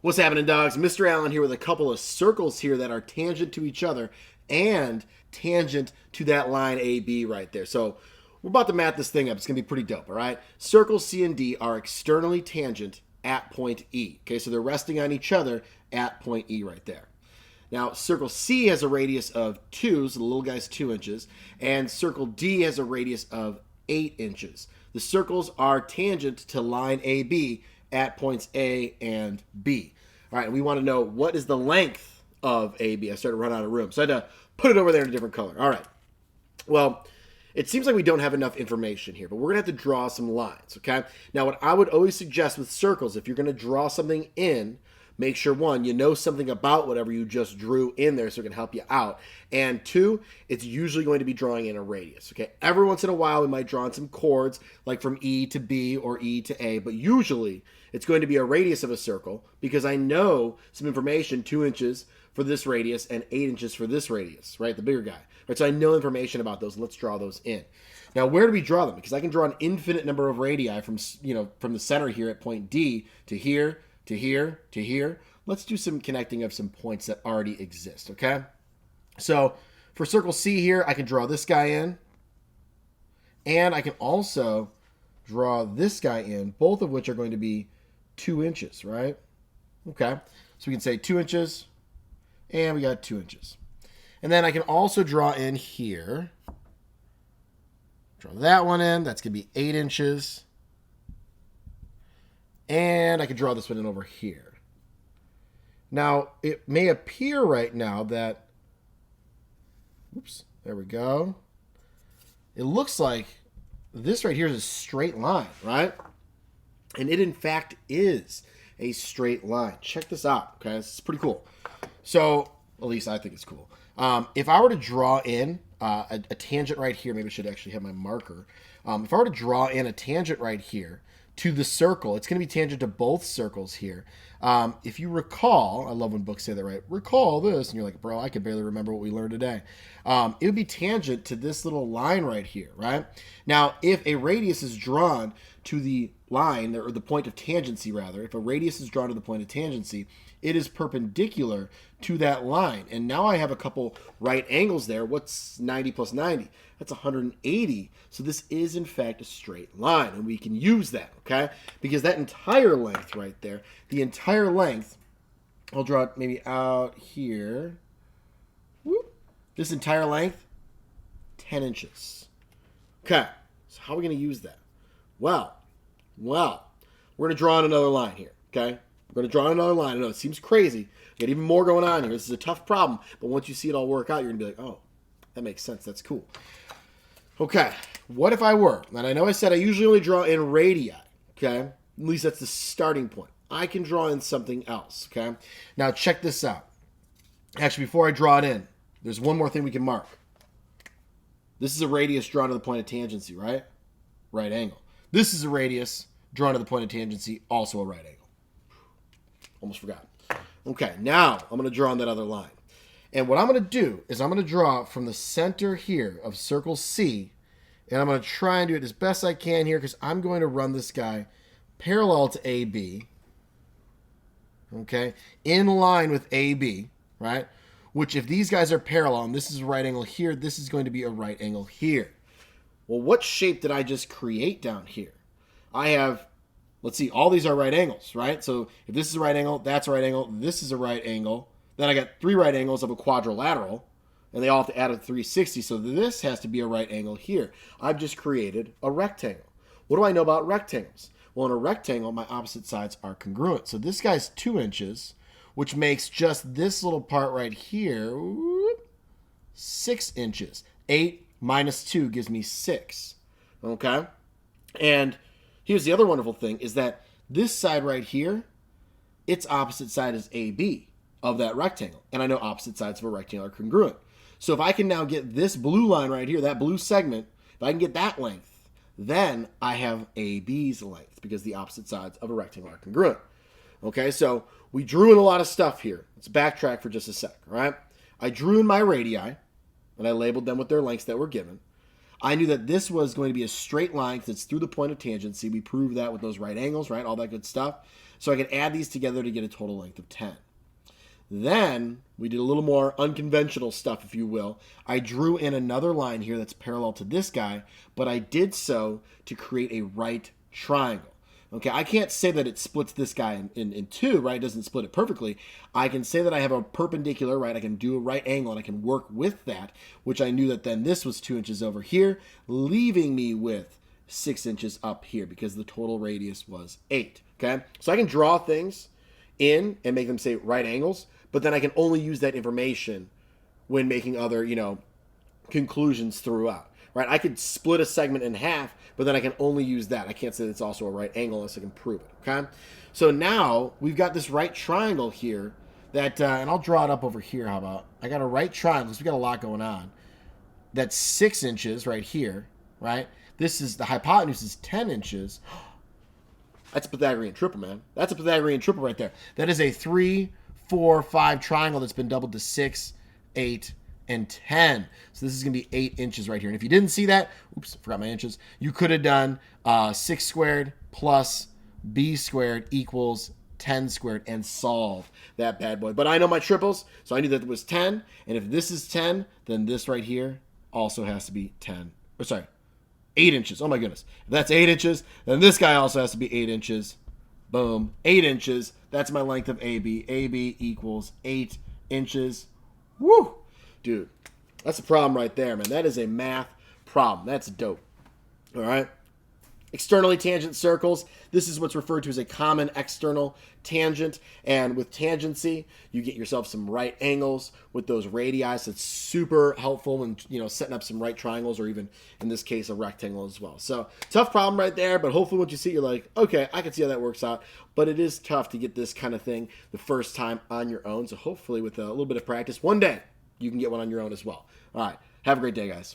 What's happening, dogs? Mr. Allen here with a couple of circles here that are tangent to each other and tangent to that line AB right there. So we're about to map this thing up. It's going to be pretty dope, all right? Circles C and D are externally tangent at point E. Okay, so they're resting on each other at point E right there. Now, circle C has a radius of 2, so the little guy's 2 inches, and circle D has a radius of 8 inches. The circles are tangent to line AB at points A and B. All right, we want to know what is the length of AB. I started to run out of room, so I had to put it over there in a different color. All right. Well, it seems like we don't have enough information here, but we're going to have to draw some lines, okay? Now, what I would always suggest with circles, if you're going to draw something in, make sure, one, you know something about whatever you just drew in there so it can help you out. And two, it's usually going to be drawing in a radius, okay? Every once in a while, we might draw in some chords, like from E to B or E to A, but usually it's going to be a radius of a circle because I know some information, 2 inches for this radius and 8 inches for this radius, right? The bigger guy. Right, so I know information about those. Let's draw those in. Now, where do we draw them? Because I can draw an infinite number of radii from the center here at point D to here, to here, to here. Let's do some connecting of some points that already exist, okay? So for circle C here, I can draw this guy in. And I can also draw this guy in, both of which are going to be 2 inches, right? Okay, so we can say 2 inches, and we got 2 inches. And then I can also draw in here. Draw that one in. That's going to be 8 inches. And I can draw this one in over here. Now, it may appear right now that, oops, there we go. It looks like this right here is a straight line, right? And it, in fact, is a straight line. Check this out, okay? This is pretty cool. So, at least I think it's cool. If I were to draw in a tangent right here, maybe I should actually have my marker. If I were to draw in a tangent right here to the circle, it's going to be tangent to both circles here. If you recall, I love when books say that, right? Recall this, and you're like, bro, I can barely remember what we learned today. It would be tangent to this little line right here, right? Now, if a radius is drawn to the line, or the point of tangency rather, if a radius is drawn to the point of tangency, it is perpendicular to that line. And now I have a couple right angles there. What's 90 plus 90? That's 180. So this is, in fact, a straight line. And we can use that, okay? Because that entire length right there, the entire length, I'll draw it maybe out here. Whoop. This entire length, 10 inches. Okay, so how are we going to use that? Well, we're going to draw on another line here, okay? We're going to draw another line. I know it seems crazy. Got even more going on here. This is a tough problem. But once you see it all work out, you're going to be like, oh, that makes sense. That's cool. Okay. What if I were? And I know I said I usually only draw in radii. Okay. At least that's the starting point. I can draw in something else. Okay. Now check this out. Actually, before I draw it in, there's one more thing we can mark. This is a radius drawn to the point of tangency, right? Right angle. This is a radius drawn to the point of tangency, also a right angle. Almost forgot. Okay, now I'm going to draw on that other line. And what I'm going to do is I'm going to draw from the center here of circle C, and I'm going to try and do it as best I can here because I'm going to run this guy parallel to AB, okay, in line with AB, right? Which if these guys are parallel, and this is a right angle here, this is going to be a right angle here. Well, what shape did I just create down here? I have, let's see, all these are right angles, right? So if this is a right angle, that's a right angle, this is a right angle. Then I got 3 right angles of a quadrilateral, and they all have to add a 360, so this has to be a right angle here. I've just created a rectangle. What do I know about rectangles? Well, in a rectangle, my opposite sides are congruent. So this guy's 2 inches, which makes just this little part right here 6 inches. 8 minus 2 gives me 6, okay? And here's the other wonderful thing is that this side right here, its opposite side is AB of that rectangle. And I know opposite sides of a rectangle are congruent. So if I can now get this blue line right here, that blue segment, if I can get that length, then I have AB's length because the opposite sides of a rectangle are congruent. Okay, so we drew in a lot of stuff here. Let's backtrack for just a sec, all right? I drew in my radii, and I labeled them with their lengths that were given. I knew that this was going to be a straight line because it's through the point of tangency. We proved that with those right angles, right? All that good stuff. So I could add these together to get a total length of 10. Then we did a little more unconventional stuff, if you will. I drew in another line here that's parallel to this guy, but I did so to create a right triangle. Okay, I can't say that it splits this guy in two, right? It doesn't split it perfectly. I can say that I have a perpendicular, right? I can do a right angle, and I can work with that, which I knew that then this was 2 inches over here, leaving me with 6 inches up here because the total radius was 8, okay? So I can draw things in and make them say right angles, but then I can only use that information when making other, conclusions throughout, right? I could split a segment in half, but then I can only use that. I can't say that it's also a right angle unless I can prove it, okay? So now we've got this right triangle here that, and I'll draw it up over here, how about? I got a right triangle, so we got a lot going on. That's 6 inches right here, right? This is, the hypotenuse is 10 inches. That's a Pythagorean triple, man. That's a Pythagorean triple right there. That is a 3, 4, 5 triangle that's been doubled to 6, 8, and 10. So this is going to be 8 inches right here. And if you didn't see that, oops, forgot my inches, you could have done 6 squared plus b squared equals 10 squared and solved that bad boy. But I know my triples, so I knew that it was 10. And if this is 10, then this right here also has to be 10. Or sorry, 8 inches. Oh my goodness. If that's 8 inches, then this guy also has to be 8 inches. Boom. 8 inches. That's my length of AB. AB equals 8 inches. Woo! Dude, that's a problem right there, man. That is a math problem. That's dope. All right? Externally tangent circles. This is what's referred to as a common external tangent. And with tangency, you get yourself some right angles with those radii. So it's super helpful when, setting up some right triangles or even, in this case, a rectangle as well. So tough problem right there, but hopefully once you see it, you're like, okay, I can see how that works out. But it is tough to get this kind of thing the first time on your own. So hopefully with a little bit of practice, one day you can get one on your own as well. All right. Have a great day, guys.